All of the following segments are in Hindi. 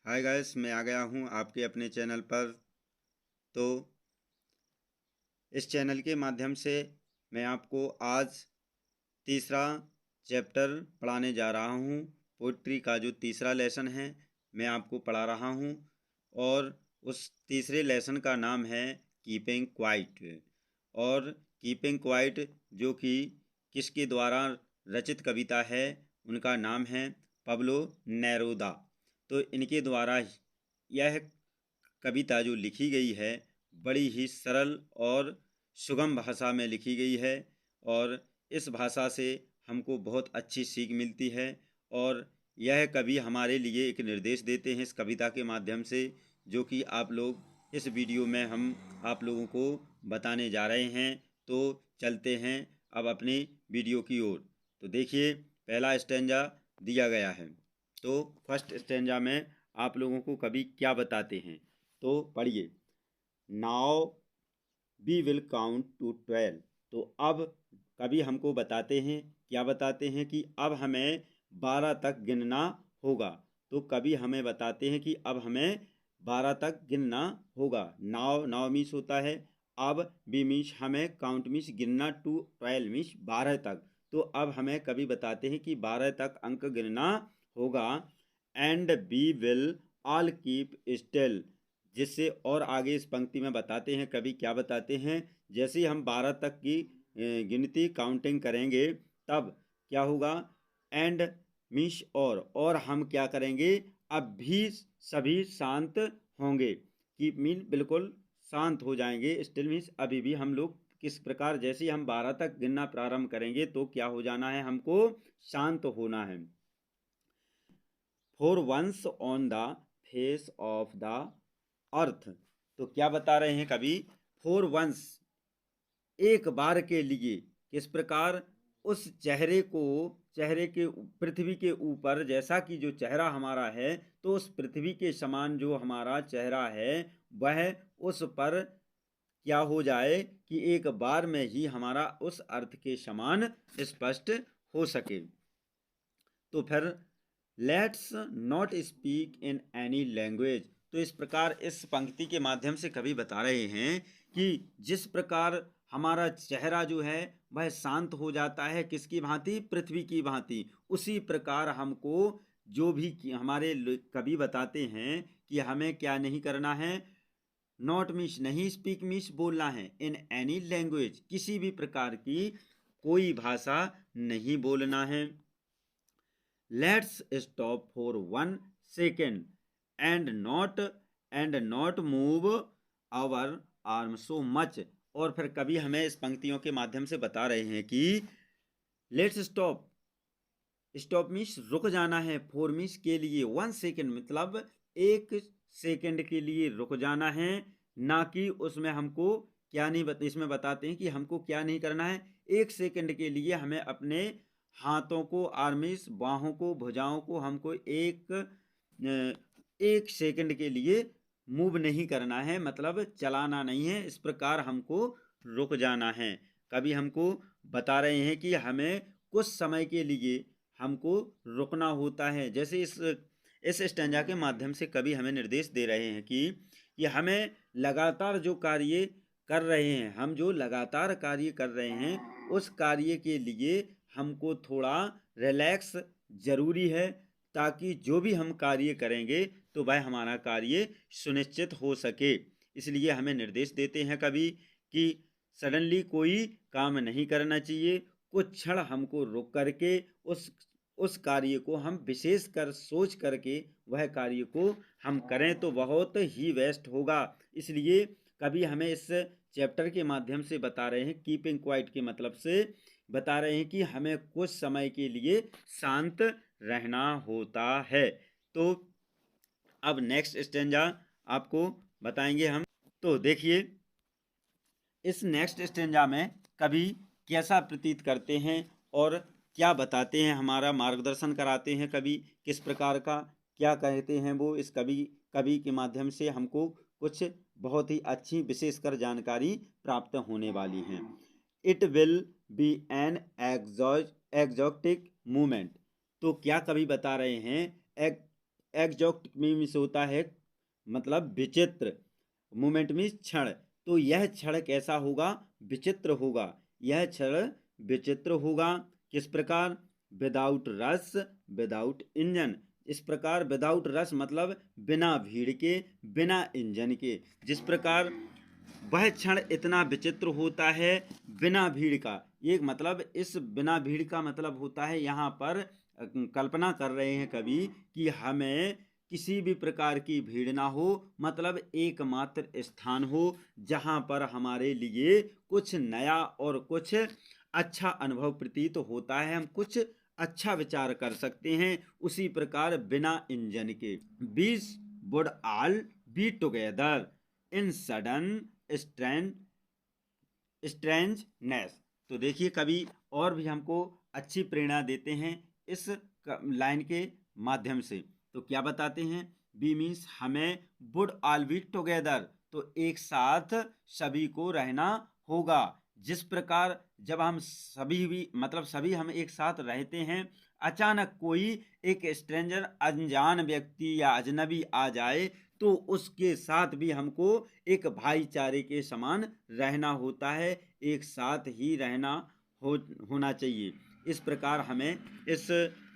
हाय गाइस, मैं आ गया हूँ आपके अपने चैनल पर। तो इस चैनल के माध्यम से मैं आपको आज तीसरा चैप्टर पढ़ाने जा रहा हूँ। पोइट्री का जो तीसरा लेसन है मैं आपको पढ़ा रहा हूँ और उस तीसरे लेसन का नाम है कीपिंग क्वाइट। और कीपिंग क्वाइट जो कि किसके द्वारा रचित कविता है, उनका नाम है पब्लो नेरूदा। तो इनके द्वारा यह कविता जो लिखी गई है बड़ी ही सरल और सुगम भाषा में लिखी गई है और इस भाषा से हमको बहुत अच्छी सीख मिलती है। और यह कवि हमारे लिए एक निर्देश देते हैं इस कविता के माध्यम से, जो कि आप लोग इस वीडियो में हम आप लोगों को बताने जा रहे हैं। तो चलते हैं अब अपनी वीडियो की ओर। तो देखिए, पहला स्टेंजा दिया गया है। तो फर्स्ट स्टेंजा में आप लोगों को कवि क्या बताते हैं, तो पढ़िए। Now we will count to 12। तो अब कभी हमको बताते हैं, क्या बताते हैं कि अब हमें 12 तक गिनना होगा। तो कभी हमें बताते हैं कि अब हमें 12 तक गिनना होगा। नाउ नाउ मीन्स होता है अब, बी मीन्स हमें, काउंट मीन्स गिनना, टू 12 मीन्स 12 तक। तो अब हमें कभी बताते हैं कि 12 तक अंक गिनना होगा। And we will all keep still, जिससे और आगे इस पंक्ति में बताते हैं कवि क्या बताते हैं, जैसे ही हम 12 तक की गिनती काउंटिंग करेंगे तब क्या होगा। एंड मीन्स और हम क्या करेंगे, अब भी सभी शांत होंगे। कीप मीन बिल्कुल शांत हो जाएंगे। स्टिल मीन्स अभी भी हम लोग किस प्रकार, जैसे ही हम 12 तक गिनना प्रारंभ करेंगे तो क्या हो जाना है, हमको शांत होना है। For once on the face of the earth. तो क्या बता रहे हैं कवि, फॉर वंस, एक बार के लिए, किस प्रकार, उस चेहरे के पृथ्वी के ऊपर, जैसा कि जो चेहरा हमारा है, तो उस पृथ्वी के समान जो हमारा चेहरा है वह उस पर क्या हो जाए कि एक बार में ही हमारा उस अर्थ के समान स्पष्ट हो सके। तो फिर let's not speak in any language. तो इस प्रकार इस पंक्ति के माध्यम से कवि बता रहे हैं कि जिस प्रकार हमारा चेहरा जो है वह शांत हो जाता है, किसकी भांति, पृथ्वी की भांति, उसी प्रकार हमको जो भी हमारे कवि बताते हैं कि हमें क्या नहीं करना है, नॉट मीन्स नहीं, स्पीक मीन्स बोलना है, इन एनी लैंग्वेज, किसी भी प्रकार की कोई भाषा नहीं बोलना है। Let's stop for 1 second and not move our arm so much. और फिर कभी हमें इस पंक्तियों के माध्यम से बता रहे हैं कि लेट्स स्टॉप, स्टॉप मीन्स रुक जाना है, फॉर मीन्स के लिए, 1 सेकेंड मतलब 1 सेकेंड के लिए रुक जाना है। ना कि उसमें हमको क्या नहीं इसमें बताते हैं कि हमको क्या नहीं करना है, 1 सेकेंड के लिए हमें अपने हाथों को, आर्मिस, बाहों को, भुजाओं को हमको 1 सेकेंड के लिए मूव नहीं करना है, मतलब चलाना नहीं है, इस प्रकार हमको रुक जाना है। कभी हमको बता रहे हैं कि हमें कुछ समय के लिए हमको रुकना होता है। जैसे इस स्टैंजा के माध्यम से कभी हमें निर्देश दे रहे हैं कि हमें लगातार जो कार्य कर रहे हैं, हम जो लगातार कार्य कर रहे हैं उस कार्य के लिए हमको थोड़ा रिलैक्स जरूरी है, ताकि जो भी हम कार्य करेंगे तो वह हमारा कार्य सुनिश्चित हो सके। इसलिए हमें निर्देश देते हैं कभी कि सडनली कोई काम नहीं करना चाहिए, कुछ क्षण हमको रुक करके उस कार्य को हम विशेष कर सोच करके वह कार्य को हम करें तो बहुत ही बेस्ट होगा। इसलिए कभी हमें इस चैप्टर के माध्यम से बता रहे हैं, कीपिंग क्वाइट के मतलब से बता रहे हैं कि हमें कुछ समय के लिए शांत रहना होता है। तो अब नेक्स्ट स्टेंजा आपको बताएंगे हम। तो देखिए, इस नेक्स्ट स्टेंजा में कवि कैसा प्रतीत करते हैं और क्या बताते हैं, हमारा मार्गदर्शन कराते हैं कवि किस प्रकार का, क्या कहते हैं वो, इस कवि के माध्यम से हमको कुछ बहुत ही अच्छी विशेषकर जानकारी प्राप्त होने वाली हैं। It will be an exotic movement. तो क्या कवि बता रहे हैं, एग्जॉक्ट मीन्स होता है मतलब विचित्र, मोमेंट मीन्स क्षण। तो यह क्षण कैसा होगा? विचित्र होगा। यह क्षण विचित्र होगा। किस प्रकार? विदाउट रस, विदाउट इंजन। इस प्रकार विदाउट रस मतलब बिना भीड़ के, बिना इंजन के। जिस प्रकार वह क्षण इतना विचित्र होता है बिना भीड़ का। ये मतलब इस बिना भीड़ का मतलब होता है, यहाँ पर कल्पना कर रहे हैं कवि कि हमें किसी भी प्रकार की भीड़ ना हो, मतलब एकमात्र स्थान हो जहाँ पर हमारे लिए कुछ नया और कुछ अच्छा अनुभव प्रतीत होता है, हम कुछ अच्छा विचार कर सकते हैं। उसी प्रकार बिना इंजन के। बीस would all be together in sudden strangeness. तो देखिए कवि और भी हमको अच्छी प्रेरणा देते हैं इस लाइन के माध्यम से। तो क्या बताते हैं? बी मीन्स हमें, वुड ऑल बी टुगेदर तो एक साथ सभी को रहना होगा। जिस प्रकार जब हम सभी भी मतलब सभी हम एक साथ रहते हैं, अचानक कोई एक स्ट्रेंजर अनजान व्यक्ति या अजनबी आ जाए तो उसके साथ भी हमको एक भाईचारे के समान रहना होता है, एक साथ ही रहना होना चाहिए। इस प्रकार हमें इस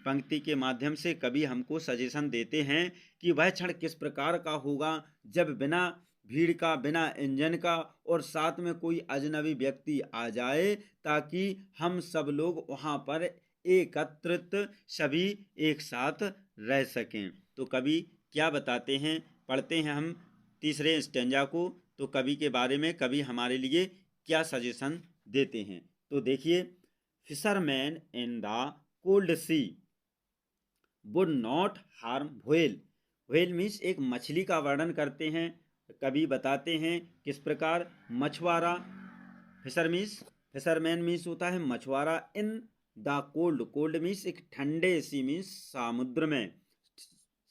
पंक्ति के माध्यम से कवि हमको सजेशन देते हैं कि वह क्षण किस प्रकार का होगा जब बिना भीड़ का, बिना इंजन का और साथ में कोई अजनबी व्यक्ति आ जाए, ताकि हम सब लोग वहाँ पर एकत्रित सभी एक साथ रह सकें। तो कवि क्या बताते हैं, पढ़ते हैं हम तीसरे स्टेंजा को। तो कवि के बारे में कवि हमारे लिए क्या सजेशन देते हैं। तो देखिए, fisherman in the cold sea would not harm whale. Whale means एक मछली का वर्णन करते हैं। कवि बताते हैं किस प्रकार मछुआरा, फिशरमैन मीन्स होता है मछुआरा, इन द कोल्ड, कोल्ड मीन्स एक ठंडे, सी मीन्स समुद्र में,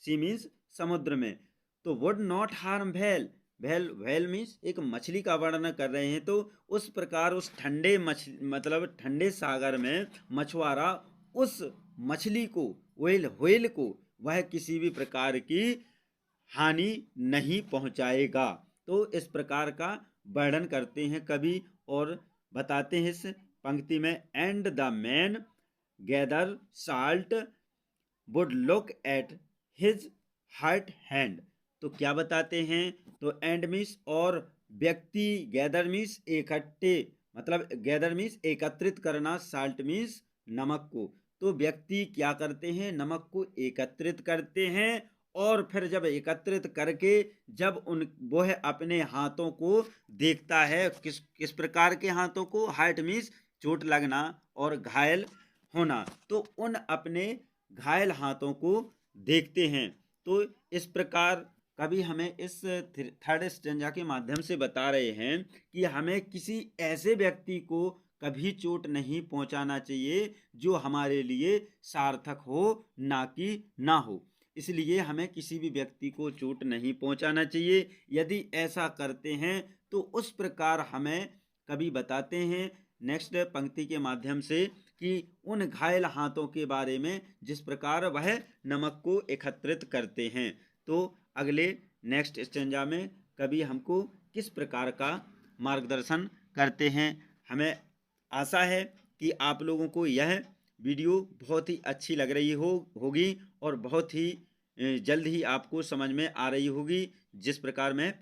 सी मीन्स समुद्र में। तो would not harm whale, whale means एक मछली का वर्णन कर रहे हैं। तो उस प्रकार उस ठंडे मतलब ठंडे सागर में मछुआरा उस मछली को, व्हेल को वह किसी भी प्रकार की हानि नहीं पहुंचाएगा। तो इस प्रकार का वर्णन करते हैं कवि और बताते हैं इस पंक्ति में, and the man gather salt would look at his hurt hand. तो क्या बताते हैं? तो एंड मीन्स और व्यक्ति, गैदर मीन्स इकट्ठे, मतलब गैदर मीन्स एकत्रित करना, साल्ट मीन्स नमक को। तो व्यक्ति क्या करते हैं? नमक को एकत्रित करते हैं और फिर जब एकत्रित करके जब वह अपने हाथों को देखता है, किस प्रकार के हाथों को? हर्ट मीन्स चोट लगना और घायल होना। तो उन अपने घायल हाथों को देखते हैं। तो इस प्रकार कभी हमें इस थर्ड स्टेंजा के माध्यम से बता रहे हैं कि हमें किसी ऐसे व्यक्ति को कभी चोट नहीं पहुंचाना चाहिए जो हमारे लिए सार्थक हो, ना कि ना हो। इसलिए हमें किसी भी व्यक्ति को चोट नहीं पहुंचाना चाहिए। यदि ऐसा करते हैं तो उस प्रकार हमें कभी बताते हैं नेक्स्ट पंक्ति के माध्यम से कि उन घायल हाथों के बारे में जिस प्रकार वह नमक को एकत्रित करते हैं। तो अगले नेक्स्ट स्टेंजा में कभी हमको किस प्रकार का मार्गदर्शन करते हैं। हमें आशा है कि आप लोगों को यह वीडियो बहुत ही अच्छी लग रही होगी और बहुत ही जल्द ही आपको समझ में आ रही होगी जिस प्रकार मैं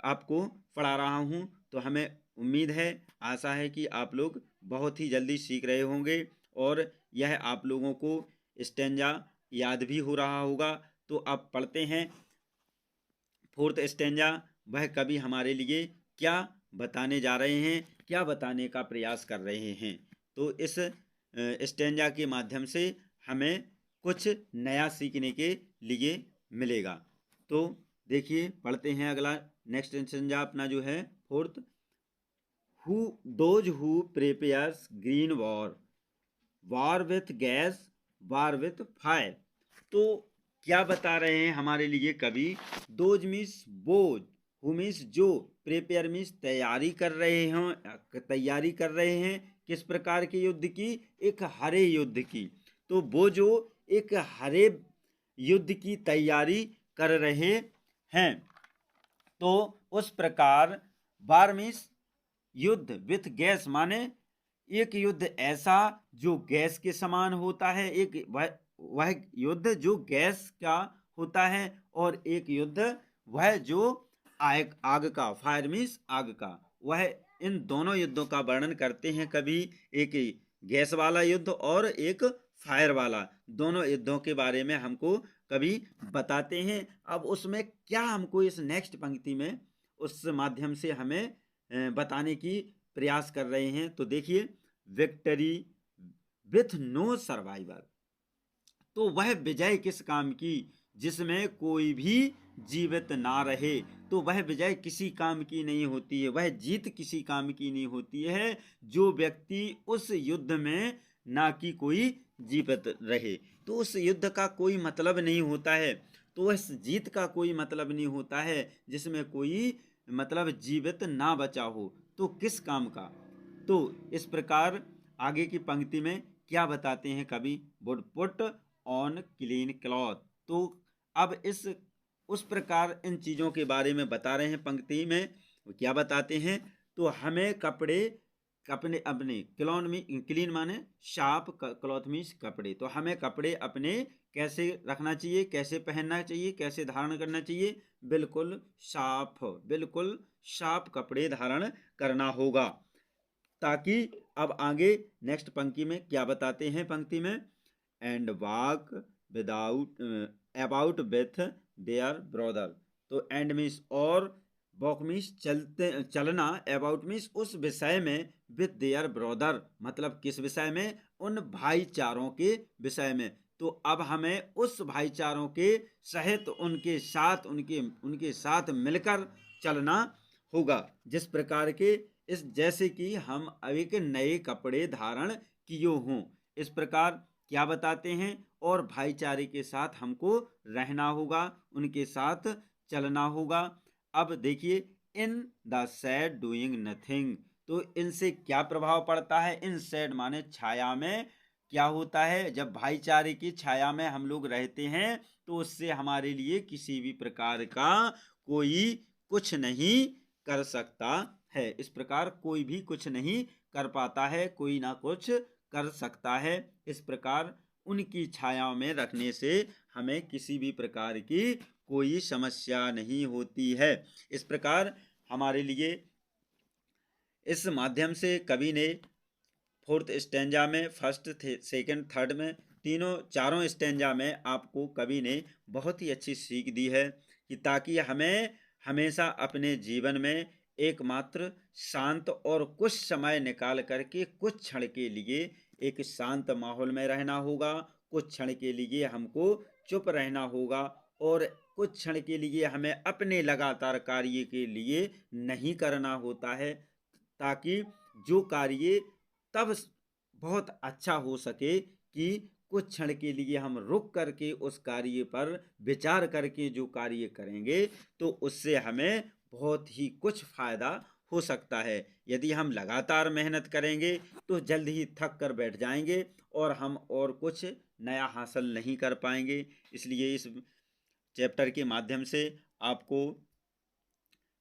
आपको पढ़ा रहा हूँ। तो हमें उम्मीद है, आशा है कि आप लोग बहुत ही जल्दी सीख रहे होंगे और यह आप लोगों को स्टेंजा याद भी हो रहा होगा। तो अब पढ़ते हैं फोर्थ स्टेंजा। वह कवि हमारे लिए क्या बताने जा रहे हैं, क्या बताने का प्रयास कर रहे हैं। तो इस स्टेंजा के माध्यम से हमें कुछ नया सीखने के लिए मिलेगा। तो देखिए, पढ़ते हैं अगला नेक्स्ट स्टेंजा अपना जो है fourth. Those who prepares green war with gas, war with fire. तो क्या बता रहे हैं हमारे लिए कवि? दोज मीन्स बोझ, हु मीन्स जो, प्रिपेयर मीन्स तैयारी कर रहे हैं किस प्रकार के युद्ध की? एक हरे युद्ध की। तो वो जो एक हरे युद्ध की तैयारी कर रहे हैं। तो उस प्रकार बारहवीं युद्ध विथ गैस माने एक युद्ध ऐसा जो गैस के समान होता है, एक वह युद्ध जो गैस का होता है, और एक युद्ध वह जो आग का, फायर मीन्स आग का, वह इन दोनों युद्धों का वर्णन करते हैं। कभी एक गैस वाला युद्ध और एक फायर वाला, दोनों युद्धों के बारे में हमको कभी बताते हैं। अब उसमें क्या हमको इस नेक्स्ट पंक्ति में उस माध्यम से हमें बताने की प्रयास कर रहे हैं। तो देखिए, विक्ट्री विथ नो सर्वाइवर, तो वह विजय किस काम की जिसमें कोई भी जीवित ना रहे। तो वह विजय किसी काम की नहीं होती है, वह जीत किसी काम की नहीं होती है जो व्यक्ति उस युद्ध में ना कि कोई जीवित रहे। तो उस युद्ध का कोई मतलब नहीं होता है, तो इस जीत का कोई मतलब नहीं होता है जिसमें कोई मतलब जीवित ना बचा हो, तो किस काम का। तो इस प्रकार आगे की पंक्ति में क्या बताते हैं कवि, would put on clean cloth. तो अब इस उस प्रकार इन चीज़ों के बारे में बता रहे हैं पंक्ति में। वो क्या बताते हैं, तो हमें कपड़े अपने अपने क्लीन माने साफ, क्लॉथ मीन्स कपड़े, तो हमें कपड़े अपने कैसे रखना चाहिए, कैसे पहनना चाहिए, कैसे धारण करना चाहिए, बिल्कुल साफ कपड़े धारण करना होगा। ताकि अब आगे नेक्स्ट पंक्ति में क्या बताते हैं, पंक्ति में and walk without about with their brother. तो एंड मीन्स और, वॉक मीन्स चलना, अबाउट मीन्स उस विषय में, विथ देयर ब्रदर मतलब किस विषय में, उन भाईचारों के विषय में। तो अब हमें उस भाईचारों के सहित उनके साथ मिलकर चलना होगा, जिस प्रकार के जैसे कि हम एक नए कपड़े धारण किए हों, इस प्रकार क्या बताते हैं, और भाईचारे के साथ हमको रहना होगा, उनके साथ चलना होगा। अब देखिए, in the sad doing nothing, तो इनसे क्या प्रभाव पड़ता है, इन सैड माने छाया में क्या होता है, जब भाईचारे की छाया में हम लोग रहते हैं तो उससे हमारे लिए किसी भी प्रकार का कोई कुछ नहीं कर सकता है। इस प्रकार कोई भी कुछ नहीं कर पाता है, कोई ना कुछ कर सकता है। इस प्रकार उनकी छाया में रखने से हमें किसी भी प्रकार की कोई समस्या नहीं होती है। इस प्रकार हमारे लिए इस माध्यम से कवि ने फोर्थ स्टेंजा में, फर्स्ट, सेकंड, थर्ड में, चारों स्टेंजा में आपको कवि ने बहुत ही अच्छी सीख दी है कि ताकि हमें हमेशा अपने जीवन में एकमात्र शांत और कुछ समय निकाल करके कुछ क्षण के लिए एक शांत माहौल में रहना होगा, कुछ क्षण के लिए हमको चुप रहना होगा, और कुछ क्षण के लिए हमें अपने लगातार कार्य के लिए नहीं करना होता है, ताकि जो कार्य तब बहुत अच्छा हो सके कि कुछ क्षण के लिए हम रुक करके उस कार्य पर विचार करके जो कार्य करेंगे तो उससे हमें बहुत ही कुछ फायदा हो सकता है। यदि हम लगातार मेहनत करेंगे तो जल्द ही थक कर बैठ जाएंगे और हम और कुछ नया हासिल नहीं कर पाएंगे। इसलिए इस चैप्टर के माध्यम से आपको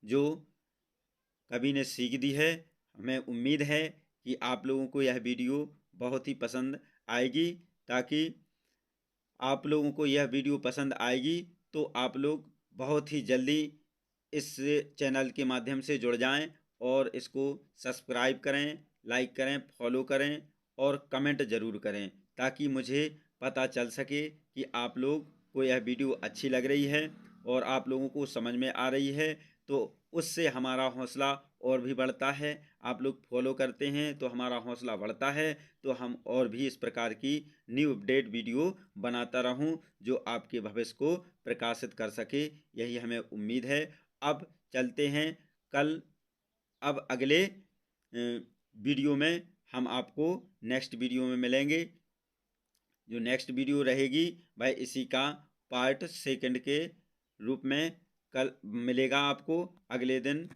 जो कवि ने सीख दी है, हमें उम्मीद है कि आप लोगों को यह वीडियो बहुत ही पसंद आएगी। ताकि आप लोगों को यह वीडियो पसंद आएगी तो आप लोग बहुत ही जल्दी इस चैनल के माध्यम से जुड़ जाएं और इसको सब्सक्राइब करें, लाइक करें, फॉलो करें और कमेंट ज़रूर करें, ताकि मुझे पता चल सके कि आप लोग को यह वीडियो अच्छी लग रही है और आप लोगों को समझ में आ रही है। तो उससे हमारा हौसला और भी बढ़ता है। आप लोग फॉलो करते हैं तो हमारा हौसला बढ़ता है, तो हम और भी इस प्रकार की न्यू अपडेट वीडियो बनाता रहूं जो आपके भविष्य को प्रकाशित कर सके, यही हमें उम्मीद है। अब चलते हैं कल, अब अगले वीडियो में हम आपको नेक्स्ट वीडियो में मिलेंगे। जो नेक्स्ट वीडियो रहेगी वह इसी का पार्ट सेकंड के रूप में कल मिलेगा आपको अगले दिन।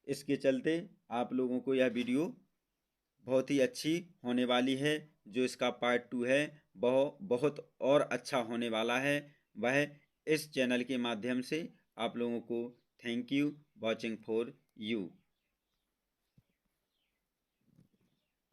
इसके चलते आप लोगों को यह वीडियो बहुत ही अच्छी होने वाली है। जो इसका पार्ट 2 है वह बहुत और अच्छा होने वाला है। वह इस चैनल के माध्यम से आप लोगों को thank you watching for you.